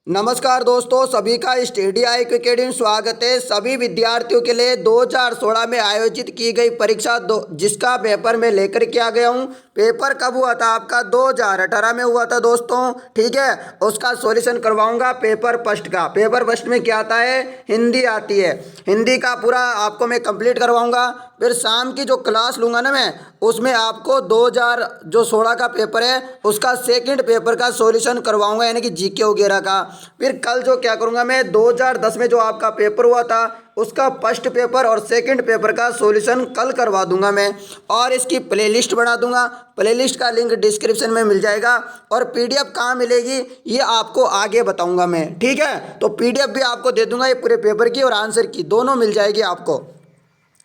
नमस्कार दोस्तों, सभी का स्टडी आई एकेडमी में स्वागत है। सभी विद्यार्थियों के लिए 2016 में आयोजित की गई परीक्षा जिसका पेपर मैं लेकर के आ गया हूं। पेपर कब हुआ था? आपका 2018 में हुआ था दोस्तों, ठीक है। उसका सॉल्यूशन करवाऊंगा पेपर फर्स्ट का। पेपर फर्स्ट में क्या आता है? हिंदी आती है। हिंदी का पूरा आपको मैं कंप्लीट करवाऊंगा। फिर शाम की जो क्लास लूँगा ना मैं, उसमें आपको 2016 का पेपर है उसका सेकंड पेपर का सॉल्यूशन करवाऊंगा, यानी कि जीके वगैरह का। फिर कल जो क्या करूंगा मैं, 2010 में जो आपका पेपर हुआ था उसका फर्स्ट पेपर और सेकंड पेपर का सॉल्यूशन कल करवा दूंगा मैं। और इसकी प्लेलिस्ट बना दूंगा। प्लेलिस्ट का लिंक डिस्क्रिप्शन में मिल जाएगा। और पीडीएफ कहाँ मिलेगी ये आपको आगे बताऊंगा मैं, ठीक है। तो पीडीएफ भी आपको दे दूंगा, ये पूरे पेपर की और आंसर की दोनों मिल जाएगी आपको।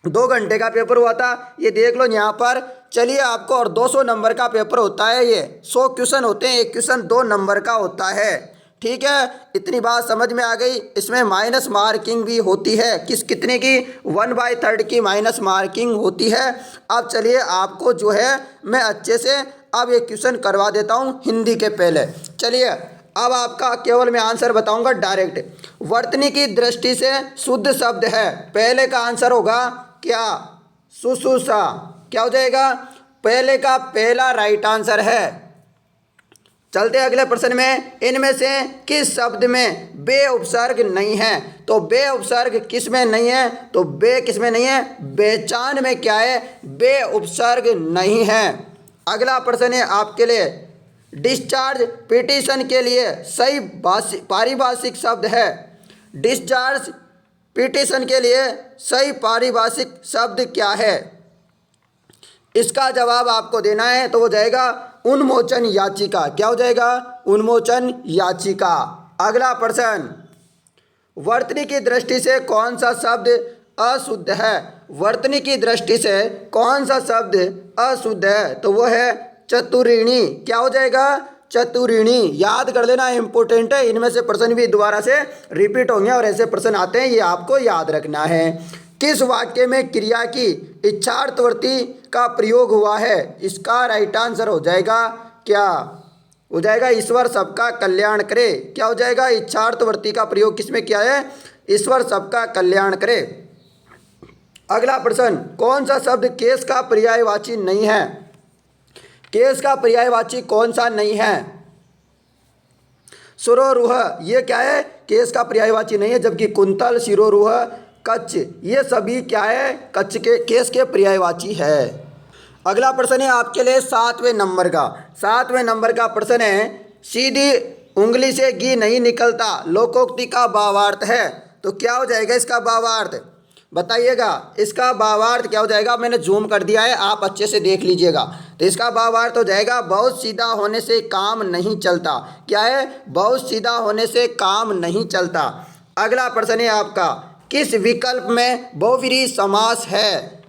2 घंटे का पेपर हुआ था, ये देख लो यहाँ पर। चलिए आपको, और 200 नंबर का पेपर होता है। ये 100 क्वेश्चन होते हैं, एक क्वेश्चन 2 नंबर का होता है, ठीक है। इतनी बात समझ में आ गई। इसमें माइनस मार्किंग भी होती है। कितने की? 1/3 की माइनस मार्किंग होती है। अब चलिए आपको जो है मैं अच्छे से अब ये क्वेश्चन करवा देता हूँ हिंदी के पहले। चलिए अब आपका केवल मैं आंसर बताऊंगा डायरेक्ट। वर्तनी की दृष्टि से शुद्ध शब्द है। पहले का आंसर होगा क्या? सुसुसा। क्या हो जाएगा? पहले का पहला राइट आंसर है। चलते अगले प्रश्न में। इनमें से किस शब्द में बे उपसर्ग नहीं है? तो बे उपसर्ग किस में नहीं है? तो बे किस में नहीं है? बेचान में क्या है? बे उपसर्ग नहीं है। अगला प्रश्न है आपके लिए। डिस्चार्ज पिटीशन के लिए सही पारिभाषिक शब्द है। डिस्चार्ज पिटीशन के लिए सही पारिभाषिक शब्द क्या है? इसका जवाब आपको देना है, तो हो जाएगा उन्मोचन याचिका। क्या हो जाएगा? उन्मोचन याचिका। अगला प्रश्न। वर्तनी की दृष्टि से कौन सा शब्द अशुद्ध है? वर्तनी की दृष्टि से कौन सा शब्द अशुद्ध है? तो वो है चतुरिणी। क्या हो जाएगा? चतुरिणी। याद कर लेना, इंपॉर्टेंट है। इनमें से प्रश्न भी दोबारा से रिपीट होंगे और ऐसे प्रश्न आते हैं, ये आपको याद रखना है। किस वाक्य में क्रिया की इच्छार्थवर्ती का प्रयोग हुआ है? इसका राइट आंसर हो जाएगा क्या? हो जाएगा ईश्वर सबका कल्याण करे। क्या हो जाएगा? इच्छार्थवर्ती का प्रयोग किसमें किया है? ईश्वर सबका कल्याण करे। अगला प्रश्न। कौन सा शब्द केस का पर्यायवाची नहीं है? केस का पर्यायवाची कौन सा नहीं है? सुरोरुह, ये क्या है? केस का पर्यायवाची नहीं है। जबकि कुंतल, शिरोरुह, कच्छ, ये सभी क्या है? कच्छ के केस के पर्यायवाची है। अगला प्रश्न है आपके लिए 7वें नंबर का। 7वें नंबर का प्रश्न है। सीधी उंगली से घी नहीं निकलता लोकोक्ति का भावार्थ है। तो क्या हो जाएगा इसका भावार्थ? बताइएगा। इसका भावार्थ क्या हो जाएगा? मैंने जूम कर दिया है, आप अच्छे से देख लीजिएगा। तो इसका भावार्थ हो जाएगा बहुत सीधा होने से काम नहीं चलता। क्या है? बहुत सीधा होने से काम नहीं चलता। अगला प्रश्न है आपका। किस विकल्प में बहुव्रीहि समास है?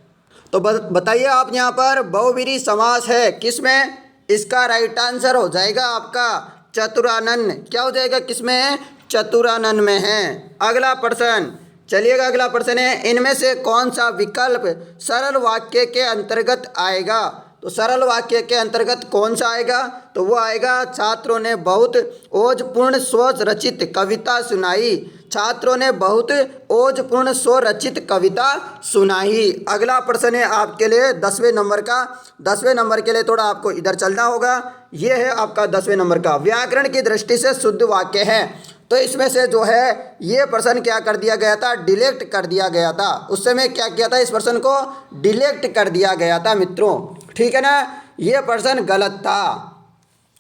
तो बताइए आप यहाँ पर। बहुव्रीहि समास है किस में? इसका राइट आंसर हो जाएगा आपका चतुरानन। क्या हो जाएगा? किस में है? चतुरानन में है। अगला प्रश्न। चलिएगा अगला प्रश्न है। इनमें से कौन सा विकल्प सरल वाक्य के अंतर्गत आएगा? तो सरल वाक्य के अंतर्गत कौन सा आएगा? तो वो आएगा छात्रों ने बहुत ओजपूर्ण स्वरचित कविता सुनाई। छात्रों ने बहुत ओजपूर्ण स्वरचित कविता सुनाई। अगला प्रश्न है आपके लिए 10वें नंबर का। 10वें नंबर के लिए थोड़ा आपको इधर चलना होगा। ये है आपका 10वें नंबर का। व्याकरण की दृष्टि से शुद्ध वाक्य है। तो इसमें से जो है ये प्रश्न क्या कर दिया गया था? डिलीट कर दिया गया था। उस समय क्या किया था? इस प्रश्न को डिलीट कर दिया गया था मित्रों, ठीक है ना। ये प्रश्न गलत था।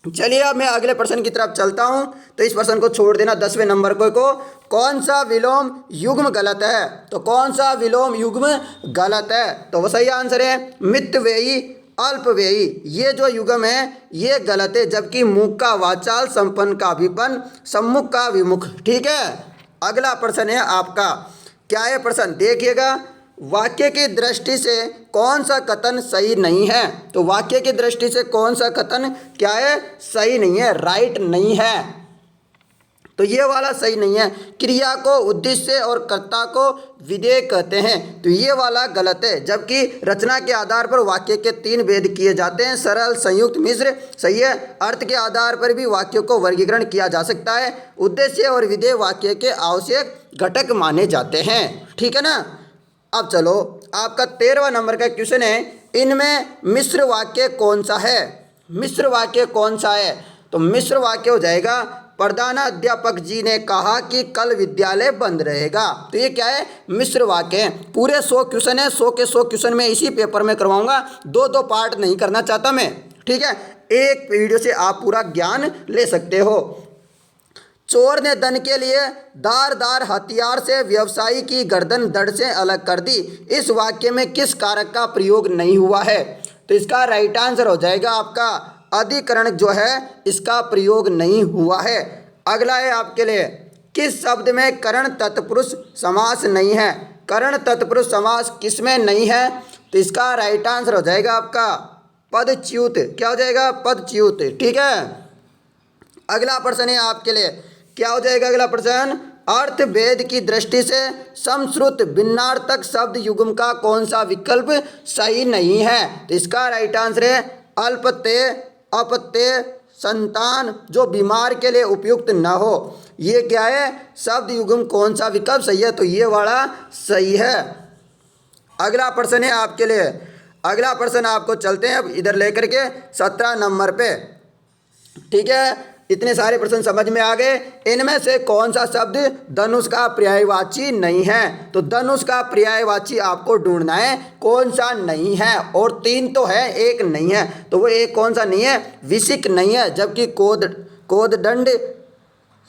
चलिए अब मैं अगले प्रश्न की तरफ चलता हूं। तो इस प्रश्न को छोड़ देना, 10वें नंबर को। कौन सा विलोम युग्म गलत है? तो कौन सा विलोम युग्म गलत है? तो वो सही आंसर है मितव्ययी अल्पव्ययी। ये जो युग्म है ये गलत है। जबकि मुख का वाचाल, संपन्न का विपन्न, सम्मुख का विमुख, ठीक है। अगला प्रश्न है आपका। क्या है प्रश्न? देखिएगा। वाक्य की दृष्टि से कौन सा कथन सही नहीं है? तो वाक्य की दृष्टि से कौन सा कथन क्या है? सही नहीं है, राइट नहीं है। तो ये वाला सही नहीं है। क्रिया को उद्देश्य और कर्ता को विधेय कहते हैं, तो ये वाला गलत है। जबकि रचना के आधार पर वाक्य के 3 भेद किए जाते हैं, सरल, संयुक्त, मिश्र, सही है। अर्थ के आधार पर भी वाक्यों को वर्गीकरण किया जा सकता है। उद्देश्य और विधेय वाक्य के आवश्यक घटक माने जाते हैं, ठीक है ना। अब चलो आपका 13वां नंबर का क्वेश्चन है, इनमें मिश्र वाक्य कौन सा है? मिश्र वाक्य कौन सा है? तो मिश्र वाक्य हो जाएगा, प्रधानाध्यापक जी ने कहा कि कल विद्यालय बंद रहेगा। तो ये क्या है? मिश्र वाक्य है। पूरे 100 क्वेश्चन है, 100 के 100 क्वेश्चन में इसी पेपर में करवाऊंगा, 2-2 पार्ट नहीं करना चाहता मैं, ठीक है। एक वीडियो से आप पूरा ज्ञान ले सकते हो। चोर ने धन के लिए धारदार हथियार से व्यवसायी की गर्दन धड़ से अलग कर दी। इस वाक्य में किस कारक का प्रयोग नहीं हुआ है? तो इसका राइट आंसर हो जाएगा आपका अधिकरण जो है इसका प्रयोग नहीं हुआ है। अगला है आपके लिए, किस शब्द में करण तत्पुरुष समास नहीं है? करण तत्पुरुष समास किसमें नहीं है? तो इसका राइट आंसर हो जाएगा आपका पदच्युत। क्या हो जाएगा? पदच्युत, ठीक है। अगला प्रश्न है आपके लिए, क्या हो जाएगा अगला प्रश्न? अर्थ भेद की दृष्टि से समश्रुत भिन्नार्थक शब्द युग्म का कौन सा विकल्प सही नहीं है? तो इसका राइट आंसर है अल्पत्य, अपत्य, संतान जो बीमार के लिए उपयुक्त न हो। ये क्या है? शब्द युग्म कौन सा विकल्प सही है? तो ये वाला सही है। अगला प्रश्न है आपके लिए, अगला प्रश्न आपको चलते हैं अब इधर लेकर के 17 नंबर पे, ठीक है। इतने सारे प्रश्न समझ में आ गए। इनमें से कौन सा शब्द धनुष का पर्यायवाची नहीं है? तो धनुष का पर्यायवाची आपको ढूंढना है, कौन सा नहीं है। और 3 तो है, एक नहीं है। तो वो एक कौन सा नहीं है? विशिक नहीं है। जबकि कोददंड,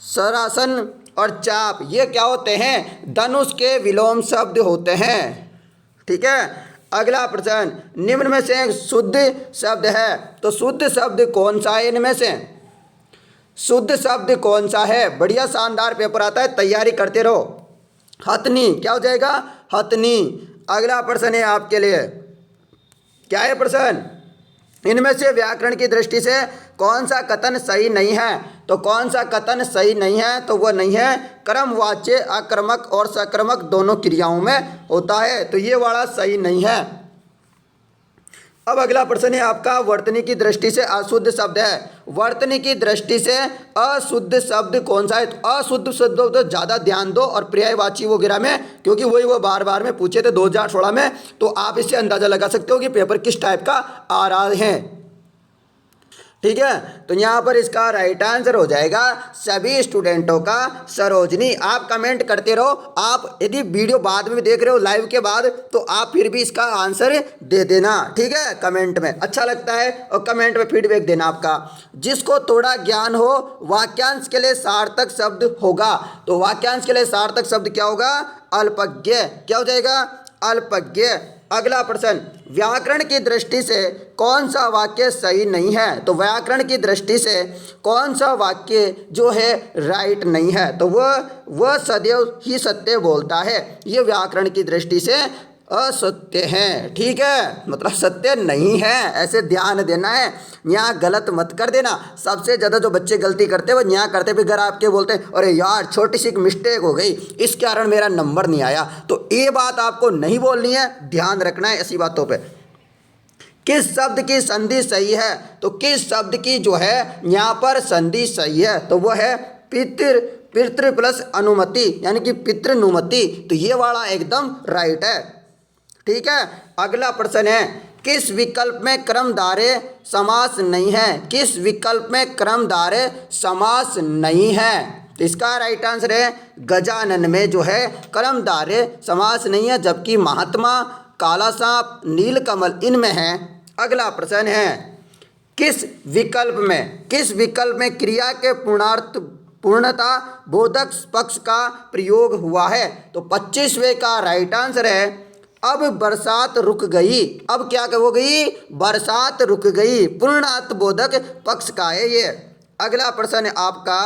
सरासन और चाप ये क्या होते हैं? धनुष के विलोम शब्द होते हैं, ठीक है। अगला प्रश्न, निम्न में से शुद्ध शब्द है, तो शुद्ध शब्द कौन सा है? इनमें से शुद्ध शब्द कौन सा है? बढ़िया शानदार पेपर आता है, तैयारी करते रहो। हथनी, क्या हो जाएगा? हथनी। अगला प्रश्न है आपके लिए, क्या है प्रश्न? इनमें से व्याकरण की दृष्टि से कौन सा कथन सही नहीं है? तो कौन सा कथन सही नहीं है? तो वो नहीं है कर्मवाच्य आक्रमक और सक्रमक दोनों क्रियाओं में होता है, तो ये वाला सही नहीं है। अब अगला प्रश्न है आपका, वर्तनी की दृष्टि से अशुद्ध शब्द है। वर्तनी की दृष्टि से अशुद्ध शब्द कौन सा है? तो अशुद्ध शब्द तो ज़्यादा ध्यान दो और पर्यायवाची वगैरह में, क्योंकि वही वो बार बार में पूछे थे 2016 में, तो आप इससे अंदाज़ा लगा सकते हो कि पेपर किस टाइप का आ रहा है, ठीक है। तो यहाँ पर इसका राइट आंसर हो जाएगा सभी स्टूडेंटों का सरोजनी। आप कमेंट करते रहो, आप यदि वीडियो बाद में देख रहे हो लाइव के बाद तो आप फिर भी इसका आंसर दे देना, ठीक है। कमेंट में अच्छा लगता है और कमेंट में फीडबैक देना आपका। जिसको थोड़ा ज्ञान हो वाक्यांश के लिए सार्थक शब्द होगा, तो वाक्यांश के लिए सार्थक शब्द क्या होगा? अल्पज्ञ। क्या हो जाएगा? अल्पज्ञ। अगला प्रश्न, व्याकरण की दृष्टि से कौन सा वाक्य सही नहीं है? तो व्याकरण की दृष्टि से कौन सा वाक्य जो है राइट नहीं है? तो वह सदैव ही सत्य बोलता है, ये व्याकरण की दृष्टि से असत्य है, ठीक है। मतलब सत्य नहीं है, ऐसे ध्यान देना है। यहाँ गलत मत कर देना। सबसे ज़्यादा जो बच्चे गलती करते हैं वो यहाँ करते भी घर आपके बोलते हैं अरे यार छोटी सी मिस्टेक हो गई, इस कारण मेरा नंबर नहीं आया। तो ये बात आपको नहीं बोलनी है, ध्यान रखना है ऐसी बातों पे। किस शब्द की संधि सही है? तो किस शब्द की जो है यहाँ पर संधि सही है? तो वो है पितृ प्लस अनुमति, यानी कि पितृनुमति। तो ये वाला एकदम राइट है, ठीक है। अगला प्रश्न है, किस विकल्प में क्रमधारय समास नहीं है? किस विकल्प में क्रमधारय समास नहीं है? तो इसका राइट आंसर है गजानन में जो है क्रमधारय समास नहीं है, जबकि महात्मा, काला सांप, नीलकमल इनमें है। अगला प्रश्न है, किस विकल्प में क्रिया के पूर्णता बोधक पक्ष का प्रयोग हुआ है? तो 25वें का राइट आंसर है अब बरसात रुक गई। अब क्या हो गई? बरसात रुक गई, पूर्णार्थ बोधक पक्ष का है ये। अगला प्रश्न आपका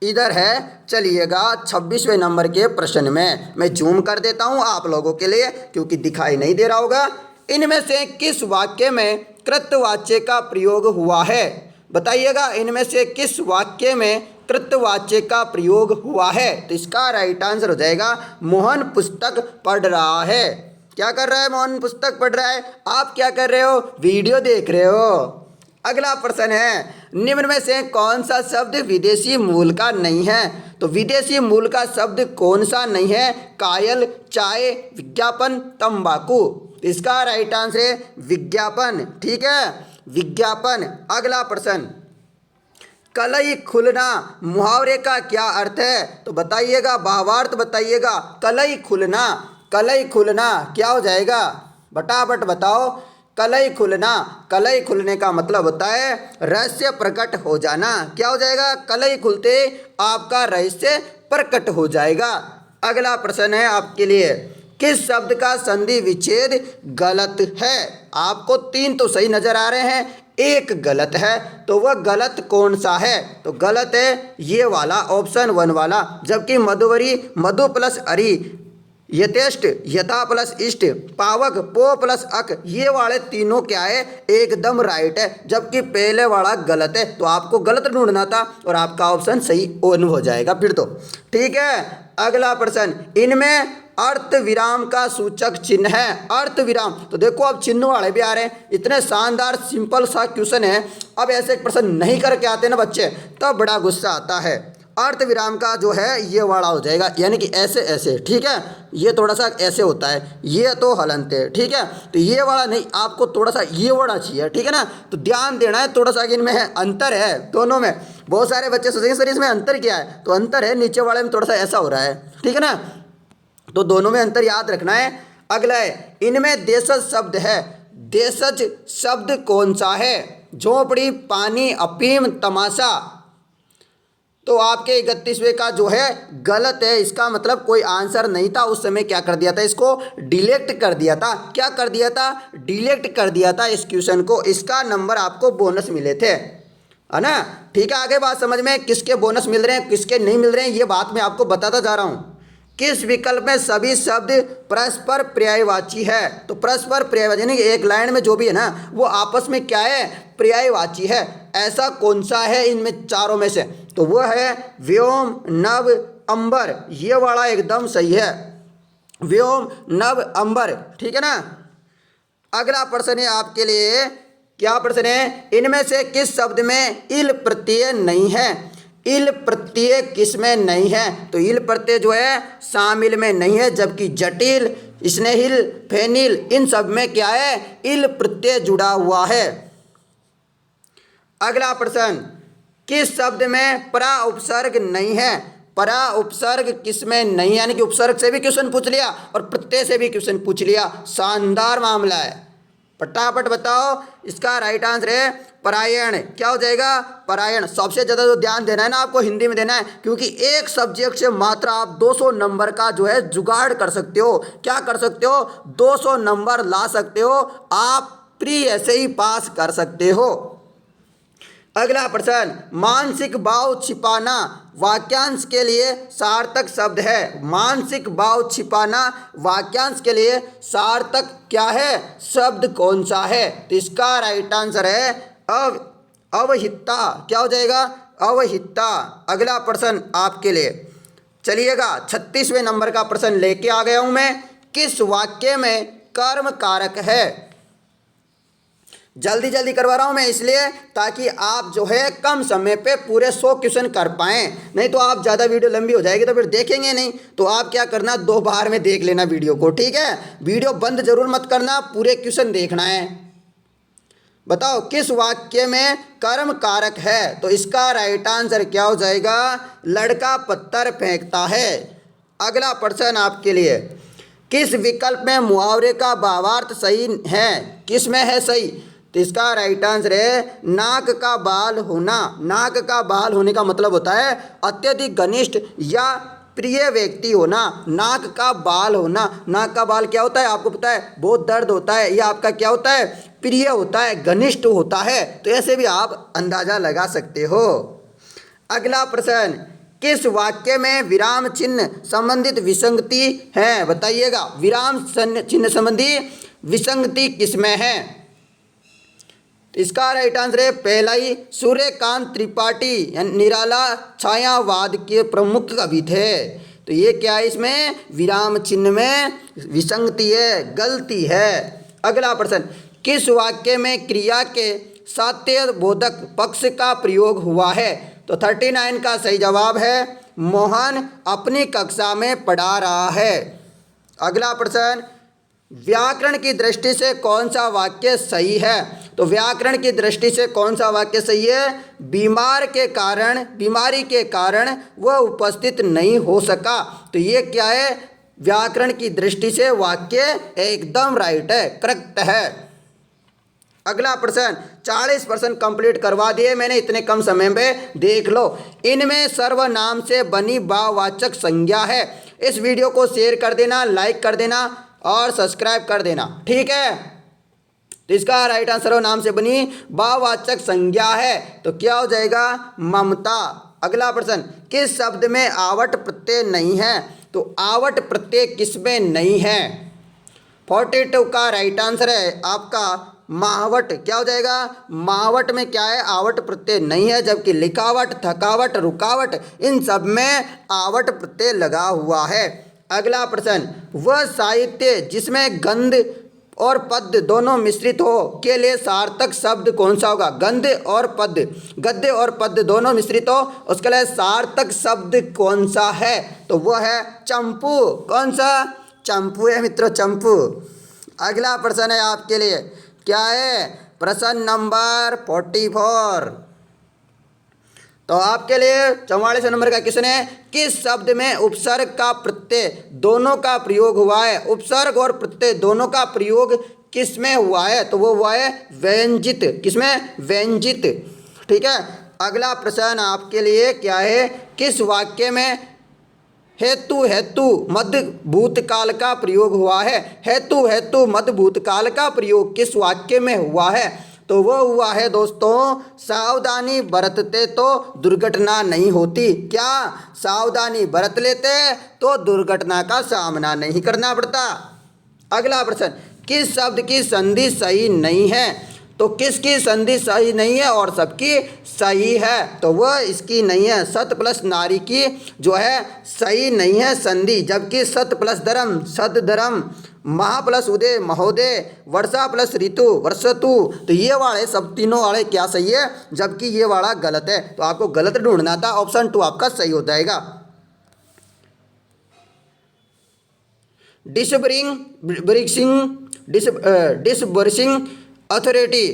इधर है, चलिएगा 26वें नंबर के प्रश्न में मैं जूम कर देता हूँ आप लोगों के लिए क्योंकि दिखाई नहीं दे रहा होगा। इनमें से किस वाक्य में कृतवाच्य का प्रयोग हुआ है? बताइएगा, इनमें से किस वाक्य में कृतवाच्य का प्रयोग हुआ है। तो इसका राइट आंसर हो जाएगा मोहन पुस्तक पढ़ रहा है। क्या कर रहा है मोहन? पुस्तक पढ़ रहा है। आप क्या कर रहे हो? वीडियो देख रहे हो। अगला प्रश्न है, निम्न में से कौन सा शब्द विदेशी मूल का नहीं है? तो विदेशी मूल का शब्द कौन सा नहीं है? कायल, चाय, विज्ञापन, तंबाकू। इसका राइट आंसर है विज्ञापन। ठीक है, विज्ञापन। अगला प्रश्न, कलई खुलना मुहावरे का क्या अर्थ है? तो बताइएगा, भावार्थ बताइएगा। कलई खुलना, कलई खुलना क्या हो जाएगा? फटाफट बताओ। कलई खुलना, कलई खुलने का मतलब होता है रहस्य प्रकट हो जाना। क्या हो जाएगा? कलई खुलते आपका रहस्य प्रकट हो जाएगा। अगला प्रश्न है आपके लिए, किस शब्द का संधि विच्छेद गलत है? आपको 3 तो सही नजर आ रहे हैं, एक गलत है, तो वह गलत कौन सा है? तो गलत है ये वाला, ऑप्शन 1 वाला। जबकि मधुवरी, मधु प्लस अरी, यथेष्ट, यथा प्लस इष्ट, पावक, पो प्लस अक, ये वाले तीनों क्या है? एकदम राइट है। जबकि पहले वाला गलत है, तो आपको गलत ढूंढना था और आपका ऑप्शन सही ऑन हो जाएगा फिर तो। ठीक है, अगला प्रश्न, इनमें अर्थ विराम का सूचक चिन्ह है। अर्थ विराम, तो देखो अब चिन्ह वाले भी आ रहे हैं। इतने शानदार सिंपल सा क्वेश्चन है, अब ऐसे प्रश्न नहीं करके आते ना बच्चे, तब बड़ा गुस्सा आता है। अर्थ विराम का जो है ये वाला हो जाएगा, यानी कि ऐसे ऐसे। ठीक है, ये थोड़ा सा ऐसे होता है, ये तो हलंत है। ठीक है, तो ये वाला नहीं, आपको थोड़ा सा ये वाला चाहिए। ठीक है ना, तो ध्यान देना है थोड़ा सा कि इनमें है अंतर है दोनों में। बहुत सारे बच्चे सोचेंगे सर इसमें अंतर क्या है? तो अंतर है, नीचे वाले में थोड़ा सा ऐसा हो रहा है। ठीक है ना, तो दोनों में अंतर याद रखना है। अगला है, इनमें देशज शब्द है। देशज शब्द कौन सा है? झोपड़ी, पानी, अफीम, तमाशा। तो आपके 31वें का जो है गलत है। इसका मतलब कोई आंसर नहीं था उस समय। क्या कर दिया था? इसको डिलीट कर दिया था। क्या कर दिया था? डिलीट कर दिया था इस क्वेश्चन को। इसका नंबर आपको बोनस मिले थे, है ना। ठीक है, आगे बात समझ में, किसके बोनस मिल रहे हैं किसके नहीं मिल रहे हैं ये बात मैं आपको बताता जा रहा हूँ। किस विकल्प में सभी शब्द परस्पर पर्यायवाची है? तो परस्पर पर्यायवाची यानी कि एक लाइन में जो भी है ना वो आपस में क्या है? पर्यायवाची है। ऐसा कौन सा है इनमें चारों में से? तो वह है व्योम, नभ, अंबर। ये वाला एकदम सही है, व्योम, नभ, अंबर। ठीक है ना। अगला प्रश्न है आपके लिए, क्या प्रश्न है? इनमें से किस शब्द में इल प्रत्यय नहीं है? इल प्रत्यय किस में नहीं है? तो इल प्रत्यय जो है शामिल में नहीं है, जबकि जटिल, स्नेहिल, फेनिल, इन सब में क्या है? इल प्रत्यय जुड़ा हुआ है। अगला प्रश्न, किस शब्द में परा उपसर्ग नहीं है? परा उपसर्ग किस में नहीं है? यानी कि उपसर्ग से भी क्वेश्चन पूछ लिया और प्रत्यय से भी क्वेश्चन पूछ लिया। शानदार मामला है, फटाफट बताओ। इसका राइट आंसर है परायण। क्या हो जाएगा? परायण। सबसे ज़्यादा जो ध्यान देना है ना आपको हिंदी में देना है, क्योंकि एक सब्जेक्ट से मात्र आप 200 नंबर का जो है जुगाड़ कर सकते हो। क्या कर सकते हो? 200 नंबर ला सकते हो आप, प्री ऐसे ही पास कर सकते हो। अगला प्रश्न, मानसिक भाव छिपाना वाक्यांश के लिए सार्थक शब्द है। मानसिक भाव छिपाना वाक्यांश के लिए सार्थक क्या है? शब्द कौन सा है? तो इसका राइट आंसर है अवहिता। क्या हो जाएगा? अवहिता। अगला प्रश्न आपके लिए, चलिएगा 36वें नंबर का प्रश्न लेके आ गया हूं मैं। किस वाक्य में कर्म कारक है? जल्दी जल्दी करवा रहा हूँ मैं इसलिए ताकि आप जो है कम समय पे पूरे 100 क्वेश्चन कर पाएँ। नहीं तो आप ज़्यादा वीडियो लंबी हो जाएगी तो फिर देखेंगे नहीं। तो आप क्या करना, 2 बार में देख लेना वीडियो को। ठीक है, वीडियो बंद जरूर मत करना, पूरे क्वेश्चन देखना है। बताओ किस वाक्य में कर्म कारक है? तो इसका राइट आंसर क्या हो जाएगा? लड़का पत्थर फेंकता है। अगला प्रश्न आपके लिए, किस विकल्प में मुहावरे का भावार्थ सही है? किस में है सही? तो इसका राइट आंसर है नाक का बाल होना। नाक का बाल होने का मतलब होता है अत्यधिक घनिष्ठ या प्रिय व्यक्ति होना। नाक का बाल होना, नाक का बाल क्या होता है आपको पता है? बहुत दर्द होता है, या आपका क्या होता है? प्रिय होता है, घनिष्ठ होता है। तो ऐसे भी आप अंदाजा लगा सकते हो। अगला प्रश्न, किस वाक्य में विराम चिन्ह संबंधित विसंगति है? बताइएगा, विराम चिन्ह संबंधी विसंगति किस में है? तो इसका राइट आंसर है पहला ही। सूर्यकांत त्रिपाठी निराला छायावाद के प्रमुख कवि थे। तो ये क्या है, इसमें विराम चिन्ह में विसंगति है, गलती है। अगला प्रश्न, किस वाक्य में क्रिया के सात्य बोधक पक्ष का प्रयोग हुआ है? तो 39 का सही जवाब है मोहन अपनी कक्षा में पढ़ा रहा है। अगला प्रश्न, व्याकरण की दृष्टि से कौन सा वाक्य सही है? तो व्याकरण की दृष्टि से कौन सा वाक्य सही है? बीमारी के कारण वह उपस्थित नहीं हो सका। तो ये क्या है, व्याकरण की दृष्टि से वाक्य एकदम राइट है, करेक्ट है। अगला प्रश्न, 40% कंप्लीट करवा दिए मैंने इतने कम समय में, देख लो। इनमें सर्वनाम से बनी भाववाचक संज्ञा है। इस वीडियो को शेयर कर देना, लाइक कर देना और सब्सक्राइब कर देना, ठीक है। तो इसका राइट आंसर सर्वनाम से बनी भाववाचक संज्ञा है, तो क्या हो जाएगा? ममता। अगला प्रश्न, किस शब्द में आवट प्रत्यय नहीं है? तो आवट प्रत्यय किसमें नहीं है? 42 का राइट आंसर है आपका माहवट। क्या हो जाएगा? माहवट में क्या है? आवट प्रत्यय नहीं है, जबकि लिखावट, थकावट, रुकावट इन सब में आवट प्रत्यय लगा हुआ है। अगला प्रश्न, वह साहित्य जिसमें गंध और पद्य दोनों मिश्रित हो के लिए सार्थक शब्द कौन सा होगा? गद्य और पद्य दोनों मिश्रित हो, उसके लिए सार्थक शब्द कौन सा है? तो वह है चंपू। कौन सा? चंपू है मित्रों, चंपू। अगला प्रश्न है आपके लिए, क्या है? प्रश्न नंबर 44। तो आपके लिए 44 नंबर का क्वेश्चन है, किस शब्द में उपसर्ग का प्रत्यय दोनों का प्रयोग हुआ है? उपसर्ग और प्रत्यय दोनों का प्रयोग किस में हुआ है? तो वो हुआ है व्यंजित। किसमें? व्यंजित, ठीक है। अगला प्रश्न आपके लिए क्या है, किस वाक्य में हेतु मध्य भूतकाल का प्रयोग हुआ है? हेतु मध्य भूतकाल का प्रयोग किस वाक्य में हुआ है? तो वो हुआ है दोस्तों, सावधानी बरतते तो दुर्घटना नहीं होती। क्या? सावधानी बरत लेते तो दुर्घटना का सामना नहीं करना पड़ता। अगला प्रश्न, किस शब्द की संधि सही नहीं है? तो किसकी संधि सही नहीं है और सबकी सही है? तो वह इसकी नहीं है, सत प्लस नारी की जो है सही नहीं है संधि, जबकि सत प्लस धर्म सद धर्म, महा प्लस उदय महोदय, वर्षा प्लस ऋतु वर्षतु, तो ये वाले सब तीनों वाले क्या सही है, जबकि ये वाला गलत है। तो आपको गलत ढूंढना था, ऑप्शन 2 आपका सही हो जाएगा। डिसबर्सिंग अथॉरिटी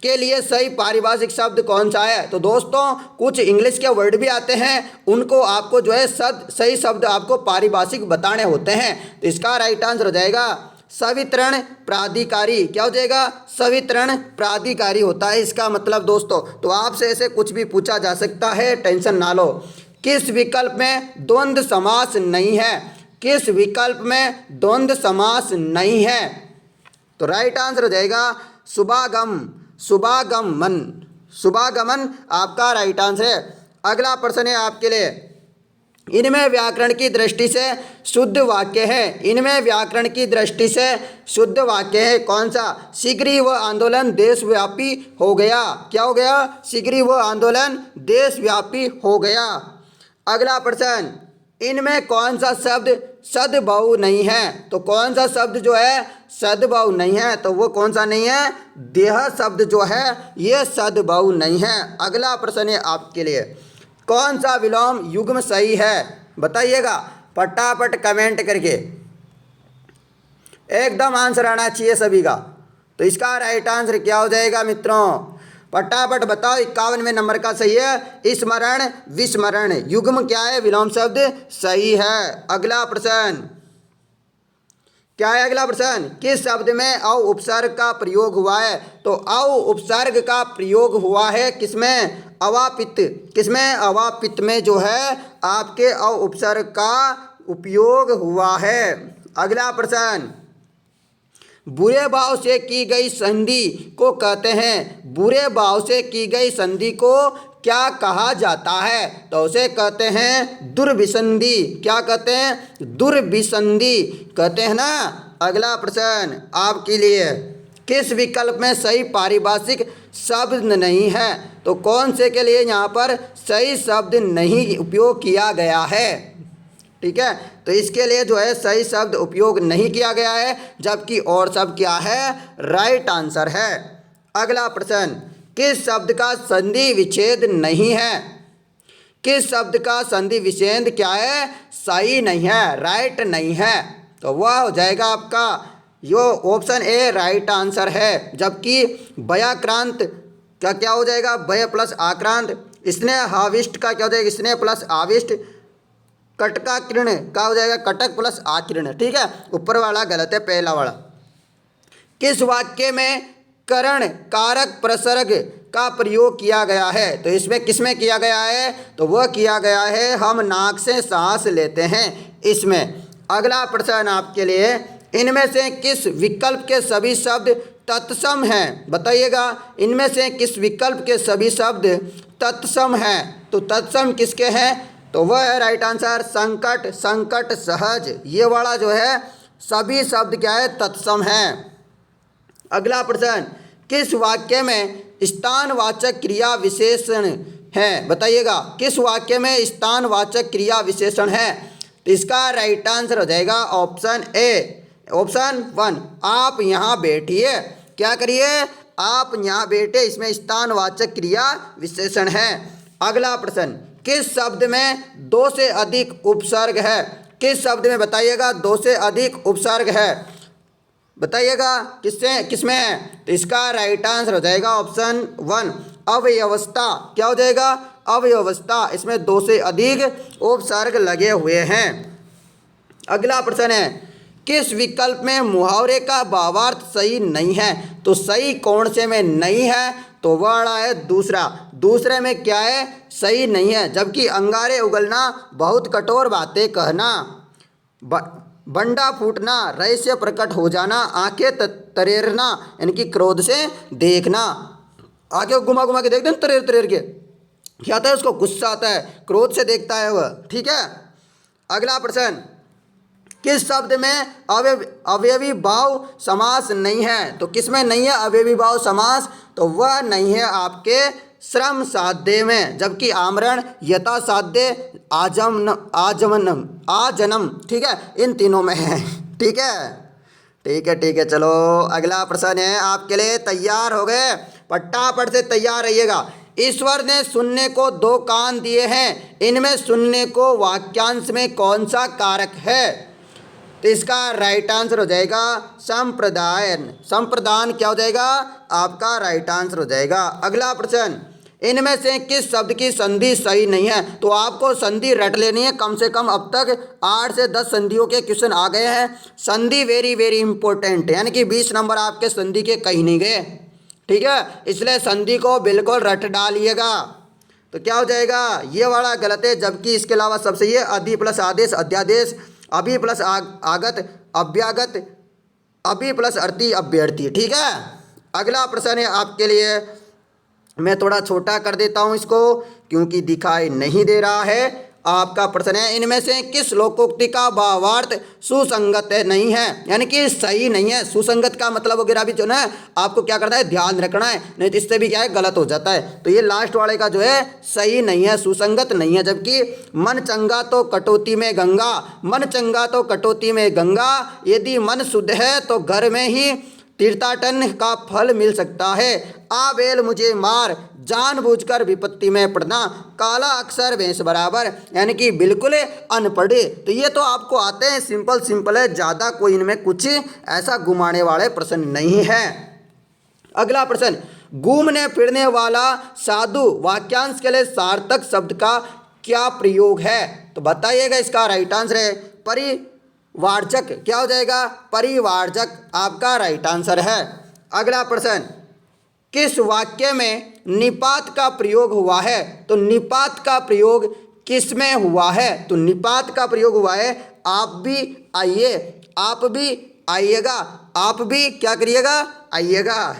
के लिए सही पारिभाषिक शब्द कौन सा है? तो दोस्तों कुछ इंग्लिश के वर्ड भी आते हैं, उनको आपको जो है सही शब्द आपको पारिभाषिक बताने होते हैं। तो इसका राइट आंसर हो जाएगा सवितरण प्राधिकारी। क्या हो जाएगा? सवितरण प्राधिकारी होता है इसका मतलब दोस्तों। तो आपसे ऐसे कुछ भी पूछा जा सकता है, टेंशन ना लो। किस विकल्प में द्वंद्व समास नहीं है? किस विकल्प में द्वंद्व समास नहीं है? तो राइट आंसर हो जाएगा शुभागमन आपका राइट आंसर है। अगला प्रश्न है आपके लिए, इनमें व्याकरण की दृष्टि से शुद्ध वाक्य है। इनमें व्याकरण की दृष्टि से शुद्ध वाक्य है कौन सा? शीघ्र ही वह आंदोलन देशव्यापी हो गया। क्या हो गया? शीघ्र ही वह आंदोलन देशव्यापी हो गया। अगला प्रश्न, इनमें कौन सा शब्द सद्भाव नहीं है? तो कौन सा शब्द जो है सद्भाव नहीं है? तो वो कौन सा नहीं है? देह शब्द जो है ये सद्भाव नहीं है। अगला प्रश्न है आपके लिए, कौन सा विलोम युग्म सही है? बताइएगा फटाफट कमेंट करके, एकदम आंसर आना चाहिए सभी का। तो इसका राइट आंसर क्या हो जाएगा मित्रों? फटाफट बताओ। 51वें नंबर का सही है स्मरण विस्मरण, युग्म क्या है? विलोम शब्द सही है। अगला प्रश्न क्या है? अगला प्रश्न, किस शब्द में औ उपसर्ग का प्रयोग हुआ है? तो औ उपसर्ग का प्रयोग हुआ है किसमें? अवापित। किसमें? अवापित में जो है आपके औ उपसर्ग का उपयोग हुआ है। अगला प्रश्न, बुरे भाव से की गई संधि को कहते हैं, बुरे भाव से की गई संधि को क्या कहा जाता है? तो उसे कहते हैं दुर्विसंधि। क्या कहते हैं? दुर्विसंधि कहते हैं ना। अगला प्रश्न आपके लिए, किस विकल्प में सही पारिभाषिक शब्द नहीं है? तो कौन से के लिए यहाँ पर सही शब्द नहीं उपयोग किया गया है? ठीक है, तो इसके लिए जो है सही शब्द उपयोग नहीं किया गया है, जबकि और सब क्या है? राइट आंसर है। अगला प्रश्न, किस शब्द का संधि विच्छेद नहीं है? किस शब्द का संधि विच्छेद क्या है? सही नहीं है, राइट नहीं है। तो वह हो जाएगा आपका यो ऑप्शन ए राइट आंसर है। जबकि व्याक्रांत का क्या हो जाएगा? व्य प्लस आक्रांत। स्नेहाविष्ट का क्या हो जाएगा? स्नेह प्लस आविष्ट। कटकाकीर्ण का हो जाएगा? कटक प्लस आकीर्ण। ठीक है, ऊपर वाला गलत है, पहला वाला। किस वाक्य में करण कारक प्रसर्ग का प्रयोग किया गया है? तो इसमें किसमें किया गया है? तो वह किया गया है हम नाक से सांस लेते हैं इसमें। अगला प्रश्न आपके लिए, इनमें से किस विकल्प के सभी शब्द तत्सम हैं? बताइएगा, इनमें से किस विकल्प के सभी शब्द तत्सम हैं? तो तत्सम किसके हैं? तो वह है राइट आंसर संकट, संकट, सहज। ये वाला जो है सभी शब्द क्या है? तत्सम हैं। अगला प्रश्न, किस वाक्य में स्थानवाचक क्रिया विशेषण है? बताइएगा, किस वाक्य में स्थानवाचक क्रिया विशेषण है? तो इसका राइट आंसर हो जाएगा ऑप्शन ए, ऑप्शन 1। आप यहाँ बैठिए, क्या करिए? आप यहाँ बैठे, इसमें स्थानवाचक क्रिया विशेषण है। अगला प्रश्न, किस शब्द में दो से अधिक उपसर्ग है? किस शब्द में बताइएगा दो से अधिक उपसर्ग है? बताइएगा किससे किसमें है? तो इसका राइट आंसर हो जाएगा ऑप्शन 1 अव्यवस्था। क्या हो जाएगा? अव्यवस्था। इसमें दो से अधिक उपसर्ग लगे हुए हैं। अगला प्रश्न है, किस विकल्प में मुहावरे का भावार्थ सही नहीं है? तो सही कौन से में नहीं है? तो वह है दूसरा। दूसरे में क्या है? सही नहीं है। जबकि अंगारे उगलना, बहुत कठोर बातें कहना, बंडा फूटना, रहस्य प्रकट हो जाना, आंखें तरेरना, यानी क्रोध से देखना। आंखें घुमा घुमा के देखते हैं तरेर तरेर के, क्या आता है? उसको गुस्सा आता है, क्रोध से देखता है वह। ठीक है, अगला प्रश्न, किस शब्द में अवयवी भाव समास नहीं है? तो किस में नहीं है अवयवी भाव समास? तो वह नहीं है आपके श्रम साध्य में। जबकि आमरण, यथा साध्य, आजनम, ठीक है, इन तीनों में है। ठीक है, ठीक है, ठीक है। चलो अगला प्रश्न है आपके लिए, तैयार हो गए? फटाफट से तैयार रहिएगा। ईश्वर ने सुनने को दो कान दिए हैं, इनमें सुनने को वाक्यांश में कौन सा कारक है? तो इसका राइट आंसर हो जाएगा संप्रदान। संप्रदान क्या हो जाएगा? आपका राइट आंसर हो जाएगा। अगला प्रश्न, इनमें से किस शब्द की संधि सही नहीं है? तो आपको संधि रट लेनी है। कम से कम अब तक 8 से 10 संधियों के क्वेश्चन आ गए हैं। संधि वेरी वेरी इंपॉर्टेंट, यानी कि 20 नंबर आपके संधि के कहीं नहीं गए। ठीक है, इसलिए संधि को बिल्कुल रट डालिएगा। तो क्या हो जाएगा? ये वाला गलत है, जबकि इसके अलावा सब सही है। अधि प्लस आदेश अध्यादेश, अभि प्लस आगत अभ्यागत, अभि प्लस अर्थी अभ्यर्थी। ठीक है, अगला प्रश्न है आपके लिए, मैं थोड़ा छोटा कर देता हूं इसको क्योंकि दिखाई नहीं दे रहा है। आपका प्रश्न है, इनमें से किस लोकोक्ति का भावार्थ सुसंगत नहीं है? यानी कि सही नहीं है। सुसंगत का मतलब वगैरह भी जो ना आपको क्या करना है, ध्यान रखना है, नहीं तो इससे भी क्या है, गलत हो जाता है। तो ये लास्ट वाले का जो है सही नहीं है, सुसंगत नहीं है। जबकि मन चंगा तो कटौती में गंगा, मन चंगा तो कटौती में गंगा, यदि मन शुद्ध है तो घर में ही तीर्थाटन का फल मिल सकता है। आ बैल मुझे मार, जानबूझकर विपत्ति में पड़ना, काला अक्षर भैंस बराबर, यानी कि बिल्कुल अनपढ़े। तो ये तो आपको आते हैं, सिंपल सिंपल है, ज़्यादा कोई इनमें कुछ ऐसा घुमाने वाले प्रश्न नहीं है। अगला प्रश्न, घूमने फिरने वाला साधु वाक्यांश के लिए सार्थक शब्द का क्या प्रयोग है? तो बताइएगा, इसका राइट आंसर है परिवारजक। क्या हो जाएगा? परिवारजक आपका राइट आंसर है। अगला प्रश्न, किस वाक्य में निपात का प्रयोग हुआ है? तो निपात का प्रयोग किस में हुआ है? तो निपात का प्रयोग हुआ है आप भी आइए, आप भी आइएगा, आप भी क्या करिएगा, आइएगा।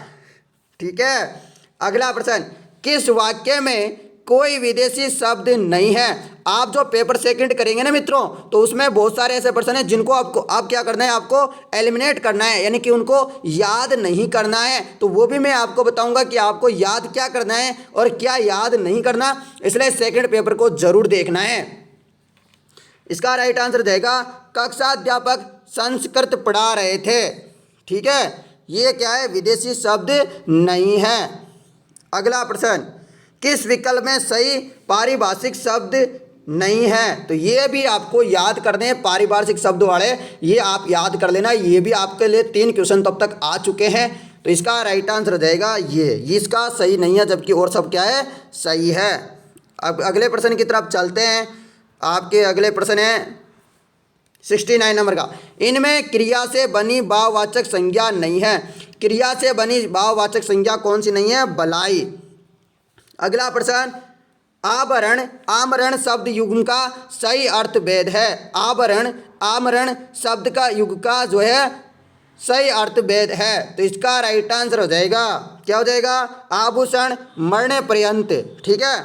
ठीक है, अगला प्रश्न, किस वाक्य में कोई विदेशी शब्द नहीं है। आप जो पेपर सेकंड करेंगे ना मित्रों, तो उसमें बहुत सारे ऐसे पर्सन हैं जिनको आप क्या करना है, आपको एलिमिनेट करना है, यानी कि उनको याद नहीं करना है। तो वो भी मैं आपको बताऊंगा कि आपको याद क्या करना है और क्या याद नहीं करना, इसलिए सेकंड पेपर को जरूर देखना है। इसका राइट आंसर जाएगा कक्षा अध्यापक संस्कृत पढ़ा रहे थे। ठीक है, ये क्या है, विदेशी शब्द नहीं है। अगला प्रश्न, किस विकल्प में सही पारिभाषिक शब्द नहीं है? तो ये भी आपको याद करने हैं, पारिभाषिक शब्द वाले, ये आप याद कर लेना। ये भी आपके लिए 3 क्वेश्चन तब तक आ चुके हैं। तो इसका राइट आंसर हो जाएगा ये इसका सही नहीं है, जबकि और सब क्या है, सही है। अब अगले प्रश्न की तरफ चलते हैं। आपके अगले प्रश्न है 69 नंबर का, इनमें क्रिया से बनी भाववाचक संज्ञा नहीं है। क्रिया से बनी भाववाचक संज्ञा कौन सी नहीं है? बलाई। अगला प्रश्न, आभरण आमरण शब्द युग्म का सही अर्थ भेद है। आभरण आमरण शब्द का युग का जो है सही अर्थ भेद है। तो इसका राइट आंसर हो जाएगा, क्या हो जाएगा, आभूषण मरने पर्यंत। ठीक है,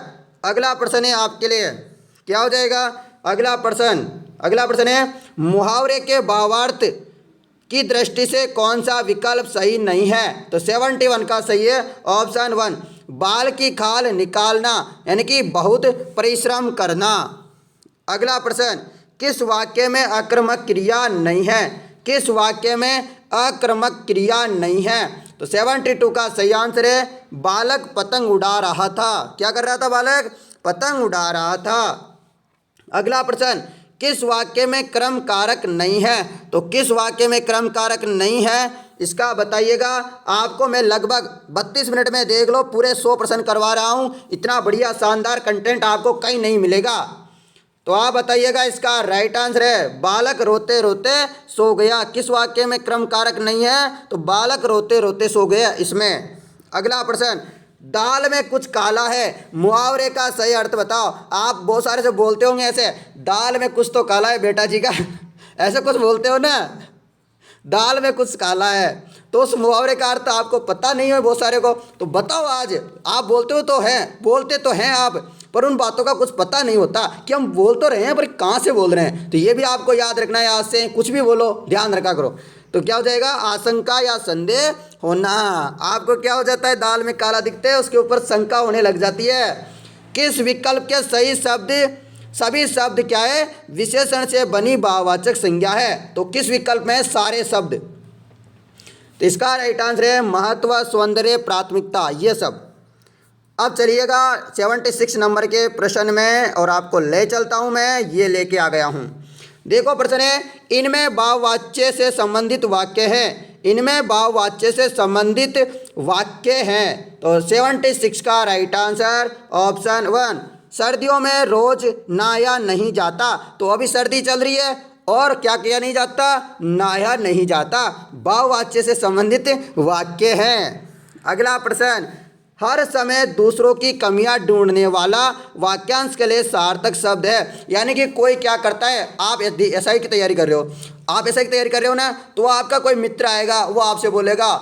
अगला प्रश्न है आपके लिए, क्या हो जाएगा अगला प्रश्न है, मुहावरे के भावार्थ की दृष्टि से कौन सा विकल्प सही नहीं है? तो 71 का सही है ऑप्शन 1, बाल की खाल निकालना, यानी कि बहुत परिश्रम करना। अगला प्रश्न, किस वाक्य में आक्रामक क्रिया नहीं है? किस वाक्य में आक्रामक क्रिया नहीं है? तो 72 का सही आंसर है, बालक पतंग उड़ा रहा था। क्या कर रहा था बालक? पतंग उड़ा रहा था। अगला प्रश्न, किस वाक्य में क्रम कारक नहीं है? तो किस वाक्य में क्रम कारक नहीं है, इसका बताइएगा। आपको मैं लगभग 32 मिनट में, देख लो, पूरे 100 प्रश्न करवा रहा हूँ। इतना बढ़िया शानदार कंटेंट आपको कहीं नहीं मिलेगा। तो आप बताइएगा, इसका राइट आंसर है बालक रोते रोते सो गया। किस वाक्य में क्रम कारक नहीं है? तो बालक रोते रोते सो गया इसमें। अगला प्रश्न, दाल में कुछ काला है, मुहावरे का सही अर्थ बताओ। आप बहुत सारे से बोलते होंगे ऐसे, दाल में कुछ तो काला है बेटा जी का ऐसे कुछ बोलते हो ना, दाल में कुछ काला है, तो उस मुहावरे का अर्थ आपको पता नहीं है बहुत सारे को। तो बताओ, आज आप बोलते तो हैं आप, पर उन बातों का कुछ पता नहीं होता कि हम बोल तो रहे हैं पर कहाँ से बोल रहे हैं। तो ये भी आपको याद रखना है, आज से कुछ भी बोलो ध्यान रखा करो। तो क्या हो जाएगा, आशंका या संदेह होना। आपको क्या हो जाता है, दाल में काला दिखते है, उसके ऊपर शंका होने लग जाती है। किस विकल्प के सभी शब्द क्या है, विशेषण से बनी भाववाचक संज्ञा है? तो किस विकल्प में सारे शब्द? तो इसका राइट आंसर है महत्व, सौंदर्य, प्राथमिकता, ये सब। अब चलिएगा 76 नंबर के प्रश्न में, और आपको ले चलता हूं मैं, ये लेके आ गया हूं। देखो प्रश्न है, इनमें भाववाच्य से संबंधित वाक्य है। इनमें भाववाच्य से संबंधित वाक्य हैं। तो 76 का राइट आंसर ऑप्शन 1, सर्दियों में रोज नहाया नहीं जाता। तो अभी सर्दी चल रही है और क्या किया नहीं जाता, नहाया नहीं जाता। भाववाच्य से संबंधित वाक्य है। अगला प्रश्न, हर समय दूसरों की कमियां ढूंढने वाला वाक्यांश के लिए सार्थक शब्द है। यानी कि कोई क्या करता है, आप एसआई की तैयारी कर रहे हो ना, तो आपका कोई मित्र आएगा, वो आपसे बोलेगा,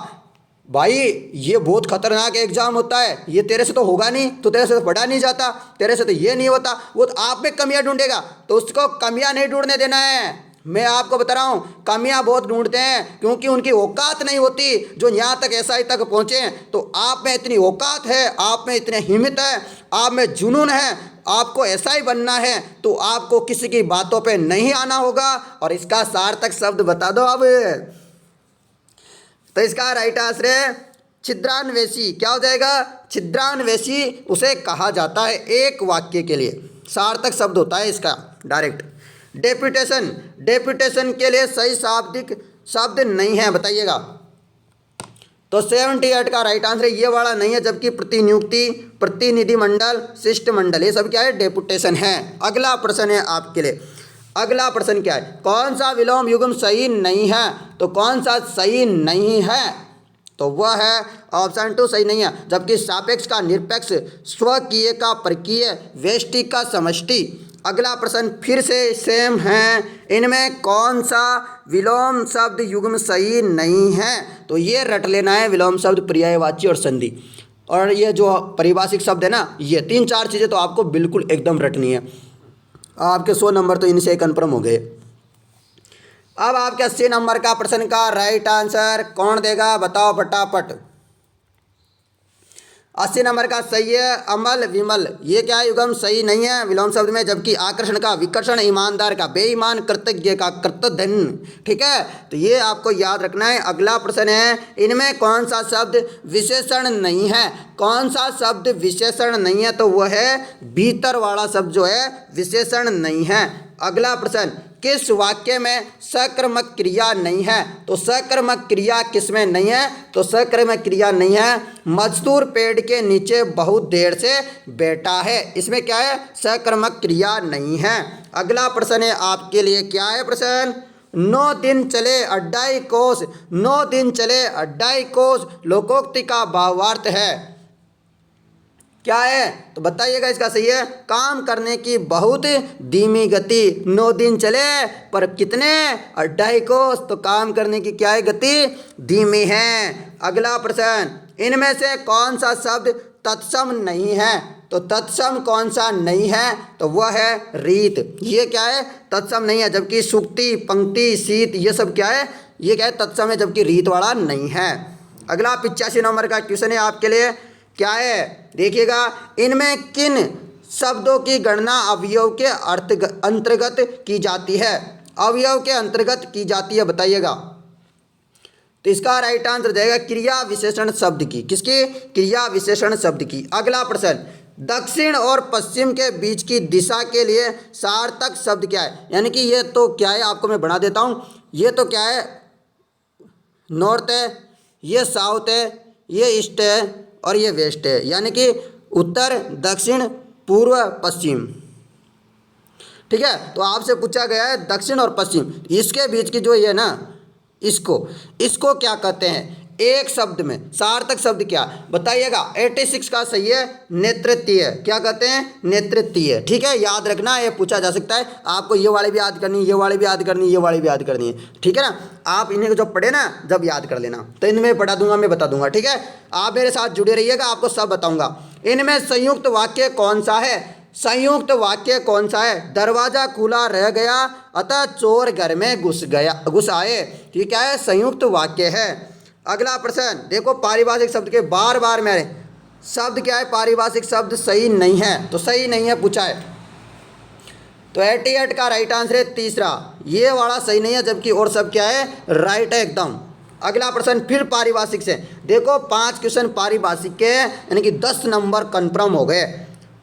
भाई ये बहुत खतरनाक एग्जाम होता है, ये तेरे से तो होगा नहीं, तो तेरे से तो पढ़ा नहीं जाता, तेरे से तो ये नहीं होता। वो तो आप में कमियां ढूंढेगा, तो उसको कमियां नहीं ढूंढने देना है। मैं आपको बता रहा हूँ, कमियां बहुत ढूंढते हैं, क्योंकि उनकी औकात नहीं होती जो यहाँ तक एसआई तक पहुँचे। तो आप में इतनी औकात है, आप में इतनी हिम्मत है, आप में जुनून है, आपको एसआई बनना है, तो आपको किसी की बातों पे नहीं आना होगा। और इसका सार्थक शब्द बता दो अब। तो इसका राइट आंसर है छिद्रान्वेषी। क्या हो जाएगा, छिद्रान्वेषी उसे कहा जाता है एक वाक्य के लिए। सार्थक शब्द होता है इसका डायरेक्ट। डेप्यूटेशन के लिए सही शाब्दिक शब्द नहीं है, बताइएगा। तो 78 का राइट आंसर ये वाला नहीं है, जबकि प्रतिनियुक्ति, प्रतिनिधिमंडल, शिष्टमंडल, ये सब क्या है, डेप्यूटेशन है। अगला प्रश्न है आपके लिए। अगला प्रश्न क्या है, कौन सा विलोम युग्म सही नहीं है? तो कौन सा सही नहीं है? तो वह है ऑप्शन 2 सही नहीं है। जबकि सापेक्ष का निरपेक्ष, स्वकीय का परकीय, वेष्टि का समष्टि। अगला प्रश्न फिर से सेम है, इनमें कौन सा विलोम शब्द युग्म सही नहीं है? तो ये रट लेना है, विलोम शब्द पर्यायवाची और संधि। और ये जो पारिभाषिक शब्द है ना, ये 3-4 चीज़ें तो आपको बिल्कुल एकदम रटनी है। आपके 100 नंबर तो इनसे कन्फर्म हो गए। अब आपके 80 नंबर का प्रश्न का राइट आंसर कौन देगा, बताओ फटाफट। 80 नंबर का सही है अमल विमल। ये क्या है, युगम सही नहीं है विलोम शब्द में, जबकि आकर्षण का विकर्षण, ईमानदार का बेईमान, कृतज्ञ का कृतधन। ठीक है, तो ये आपको याद रखना है। अगला प्रश्न है, इनमें कौन सा शब्द विशेषण नहीं है। कौन सा शब्द विशेषण नहीं है, तो वह है भीतर वाला शब्द जो है विशेषण नहीं है। अगला प्रश्न, किस वाक्य में सकर्मक क्रिया नहीं है, तो सकर्मक क्रिया किसमें नहीं है, तो सकर्मक क्रिया नहीं है मजदूर पेड़ के नीचे बहुत देर से बैठा है, इसमें क्या है, सकर्मक क्रिया नहीं है। अगला प्रश्न है आपके लिए, क्या है प्रश्न, 9 दिन चले 2.5 कोस, 9 दिन चले 2.5 कोस लोकोक्ति का भावार्थ है, क्या है, तो बताइएगा इसका सही है, काम करने की बहुत धीमी गति। 9 दिन चले पर कितने, 2.5 कोस, तो काम करने की क्या है, गति धीमी है। अगला प्रश्न, इनमें से कौन सा शब्द तत्सम नहीं है, तो तत्सम कौन सा नहीं है, तो वह है रीत। ये क्या है, तत्सम नहीं है, जबकि सूक्ति, पंक्ति, शीत ये सब क्या है, ये क्या है, तत्सम है, जबकि रीत वाला नहीं है। अगला 85 नंबर का क्वेश्चन है आपके लिए, क्या है, देखिएगा, इनमें किन शब्दों की गणना अवयव के अंतर्गत की जाती है, अवयव के अंतर्गत की जाती है, बताइएगा। तो इसका राइट आंसर जाएगा क्रिया विशेषण शब्द की, किसकी, क्रिया विशेषण शब्द की। अगला प्रश्न, दक्षिण और पश्चिम के बीच की दिशा के लिए सार्थक शब्द क्या है, यानी कि ये तो क्या है, आपको मैं बना देता हूँ, ये तो क्या है, नॉर्थ है, ये साउथ है, ये ईस्ट है और ये वेस्ट है, यानी कि उत्तर, दक्षिण, पूर्व, पश्चिम। ठीक है, तो आपसे पूछा गया है दक्षिण और पश्चिम, इसके बीच की जो ये ना, इसको क्या कहते हैं, एक शब्द में सार्थक शब्द क्या, बताइएगा। 86 का सही है नेतृत्वीय, क्या कहते हैं, नेतृत्वीय। ठीक है, याद रखना, ये पूछा जा सकता है आपको, ये वाली भी याद करनी, ये वाली भी याद करनी, ये वाली भी याद करनी है। ठीक है ना, आप इन्हें जो पढ़े ना जब याद कर लेना, तो इनमें पढ़ा दूंगा, मैं बता दूंगा। ठीक है, आप मेरे साथ जुड़े रहिएगा, आपको सब बताऊंगा। इनमें संयुक्त वाक्य कौन सा है, संयुक्त वाक्य कौन सा है, दरवाजा खुला रह गया अतः चोर घर में घुस आए, ठीक है, संयुक्त वाक्य है। अगला प्रश्न देखो, पारिभाषिक शब्द के बार बार मेरे शब्द क्या है, पारिभाषिक शब्द सही नहीं है, तो सही नहीं है पूछा है, तो 88 का राइट आंसर है तीसरा, ये वाला सही नहीं है, जबकि और सब क्या है, राइट है एकदम। अगला प्रश्न फिर पारिभाषिक से, देखो 5 क्वेश्चन पारिभाषिक के, यानी कि 10 नंबर कन्फर्म हो गए।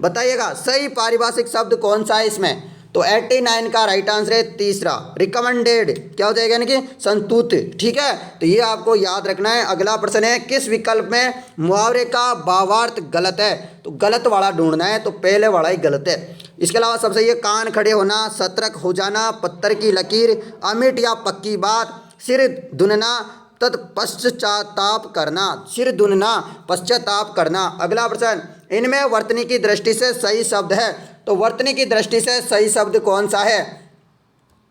बताइएगा सही पारिभाषिक शब्द कौन सा है इसमें, तो 89 का राइट आंसर है तीसरा, रिकमेंडेड, क्या हो जाएगा, यानी कि संतुष्ट। ठीक है, तो ये आपको याद रखना है। अगला प्रश्न है, किस विकल्प में मुहावरे का भावार्थ गलत है, तो गलत वाला ढूंढना है, तो पहले वाला ही गलत है। इसके अलावा सब सही है, कान खड़े होना, सतर्क हो जाना, पत्थर की लकीर, अमिट या पक्की बात, सिर धुनना, तत्पश्चाताप करना, सिर धुनना, पश्चाताप करना। अगला प्रश्न, इनमें वर्तनी की दृष्टि से सही शब्द है, तो वर्तनी की दृष्टि से सही शब्द कौन सा है,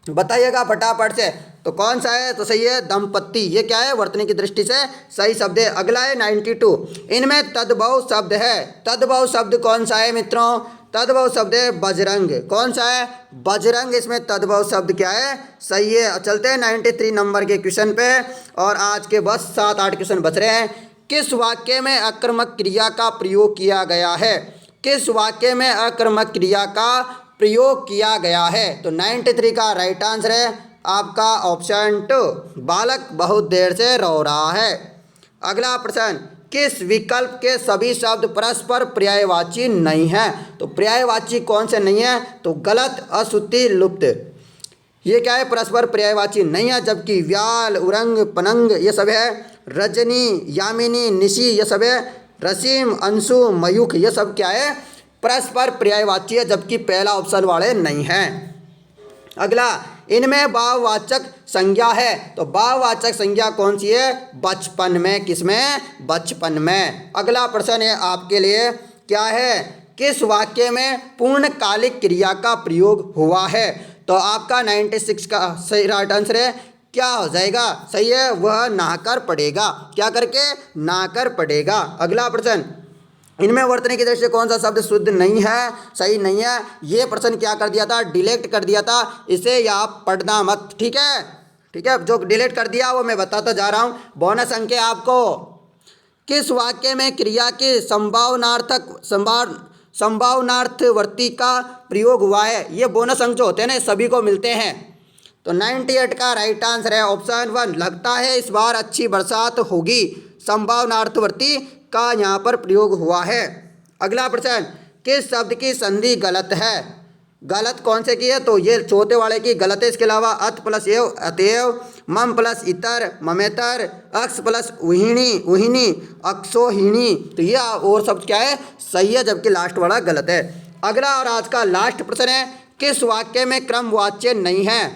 बताइएगा फटाफट से, तो कौन सा है, तो सही है दंपत्ति, ये क्या है, वर्तनी की दृष्टि से सही शब्द है। अगला है 92, इनमें तद्भव शब्द है, तद्भव शब्द कौन सा है मित्रों, तद्भव शब्द है बजरंग, कौन सा है, बजरंग, इसमें तद्भव शब्द क्या है, सही है। चलते हैं 93 नंबर के क्वेश्चन पे, और आज के बस 7-8 क्वेश्चन बच रहे हैं। किस वाक्य में आक्रामक क्रिया का प्रयोग किया गया है, किस वाक्य में आक्रामक क्रिया का प्रयोग किया गया है, तो 93 का राइट आंसर है आपका ऑप्शन 2, बालक बहुत देर से रो रहा है। अगला प्रश्न, किस विकल्प के सभी शब्द परस्पर पर्यायवाची नहीं है, तो पर्यायवाची कौन से नहीं है, तो गलत, अशुद्धि, लुप्त, ये क्या है, परस्पर पर्यायवाची नहीं है, जबकि व्याल, उरंग, पनंग ये सब है, रजनी, यामिनी, निशी ये सब है, रसीम, अंशु, मयूख ये सब क्या है, परस्पर पर्यायवाची है, जबकि पहला ऑप्शन वाले नहीं हैं। अगला, इनमें भाववाचक संज्ञा है, तो भाववाचक संज्ञा कौन सी है, बचपन में, किसमें, बचपन में। अगला प्रश्न है आपके लिए, क्या है, किस वाक्य में पूर्णकालिक क्रिया का प्रयोग हुआ है, तो आपका 96 का सही राइट आंसर है, क्या हो जाएगा, सही है, वह नहाकर पढ़ेगा, क्या करके, नहाकर पढ़ेगा। अगला प्रश्न, इनमें वर्तने की दृष्टि से कौन सा शब्द शुद्ध नहीं है, सही नहीं है? ये प्रश्न क्या कर दिया था, डिलीट कर दिया था। इसे या आप पढ़ना मत, ठीक है? ठीक है, जो डिलीट कर दिया वो मैं बताता जा रहा हूँ। बोनस अंक है आपको। किस वाक्य में क्रिया के संभावनार्थवर्ती का प्रयोग हुआ है? ये बोनस अंक जो होते हैं ना, सभी को मिलते हैं। तो 98 का राइट आंसर है ऑप्शन 1। लगता है इस बार अच्छी बरसात होगी, संभावनार्थवर्ती का यहाँ पर प्रयोग हुआ है। अगला प्रश्न, किस शब्द की संधि गलत है? गलत कौन से की है? तो ये चौथे वाले की गलत है। इसके अलावा अत प्लस एव अतएव, मम प्लस इतर ममेतर, अक्ष प्लस उहिणी उहिनी अक्षोहिणी। तो ये और शब्द क्या है, सही है, जबकि लास्ट वाला गलत है। अगला और आज का लास्ट प्रश्न है, किस वाक्य में क्रमवाच्य नहीं है?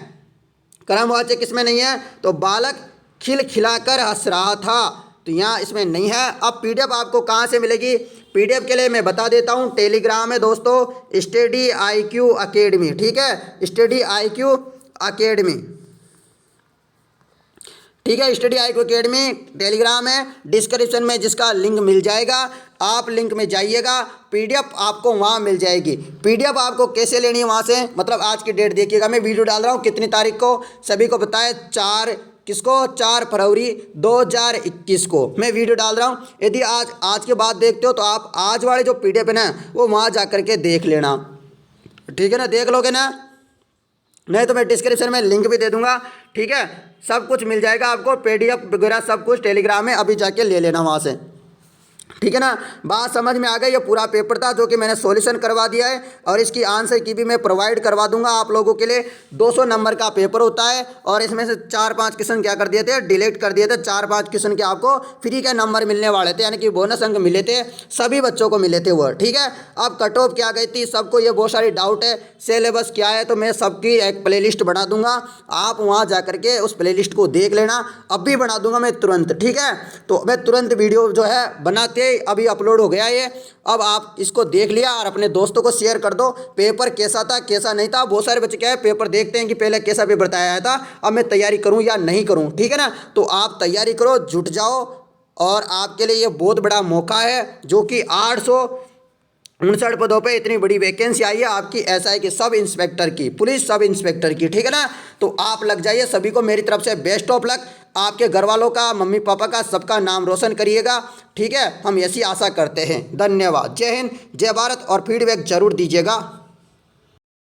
क्रमवाच्य किसमें नहीं है? तो बालक खिलखिलाकर हंस रहा था, तो यहाँ इसमें नहीं है। अब पीडीएफ आपको कहाँ से मिलेगी? पीडीएफ के लिए मैं बता देता हूँ, टेलीग्राम है दोस्तों, स्टडी IQ अकेडमी, ठीक है? स्टडी IQ अकेडमी, ठीक है? स्टडी IQ अकेडमी टेलीग्राम है, डिस्क्रिप्शन में जिसका लिंक मिल जाएगा, आप लिंक में जाइएगा, पीडीएफ आपको वहाँ मिल जाएगी। पीडीएफ आपको कैसे लेनी है वहाँ से, मतलब आज की डेट देखिएगा, मैं वीडियो डाल रहा हूँ कितनी तारीख को, सभी को बताए 4 फरवरी 2021 को मैं वीडियो डाल रहा हूँ। यदि आज के बाद देखते हो तो आप आज वाले जो पीडीएफ है ना, वो वहाँ जा कर के देख लेना, ठीक है ना? देख लोगे ना? नहीं तो मैं डिस्क्रिप्शन में लिंक भी दे दूंगा, ठीक है? सब कुछ मिल जाएगा आपको, पीडीएफ वगैरह सब कुछ टेलीग्राम में, अभी जाके ले लेना वहाँ से, ठीक है ना? बात समझ में आ गई? ये पूरा पेपर था जो कि मैंने सॉल्यूशन करवा दिया है, और इसकी आंसर की भी मैं प्रोवाइड करवा दूंगा आप लोगों के लिए। 200 नंबर का पेपर होता है, और इसमें से 4-5 क्वेश्चन क्या कर दिए थे, डिलीट कर दिए थे। 4-5 क्वेश्चन के आपको फ्री के नंबर मिलने वाले थे, यानी कि बोनस अंक मिले थे, सभी बच्चों को मिले थे वो, ठीक है? अब कट ऑफ क्या गई थी, सबको ये बहुत सारी डाउट है, सिलेबस क्या है, तो मैं सबकी एक प्ले लिस्ट बना दूंगा, आप वहाँ जा करके उस प्ले लिस्ट को देख लेना। अब भी बना दूंगा मैं तुरंत, ठीक है? तो मैं तुरंत वीडियो जो है बनाते अभी अपलोड हो गया ये। अब आप इसको देख लिया और अपने दोस्तों को शेयर कर दो। पेपर कैसा था, कैसा नहीं था, बहुत सारे बच्चे क्या है पेपर देखते हैं कि पहले कैसा पेपर आया था, अब मैं तैयारी करूं या नहीं करूं, ठीक है ना? तो आप तैयारी करो, जुट जाओ, और आपके लिए ये बहुत बड़ा मौका है, जो कि 859 पदों पे इतनी बड़ी वैकेंसी आई है आपकी SI की, सब इंस्पेक्टर की, पुलिस सब इंस्पेक्टर की, ठीक है ना? तो आप लग जाइए। सभी को मेरी तरफ से बेस्ट ऑफ लक। आपके घर वालों का, मम्मी पापा का, सबका नाम रोशन करिएगा, ठीक है? हम ऐसी आशा करते हैं। धन्यवाद। जय हिंद, जय भारत, और फीडबैक जरूर दीजिएगा।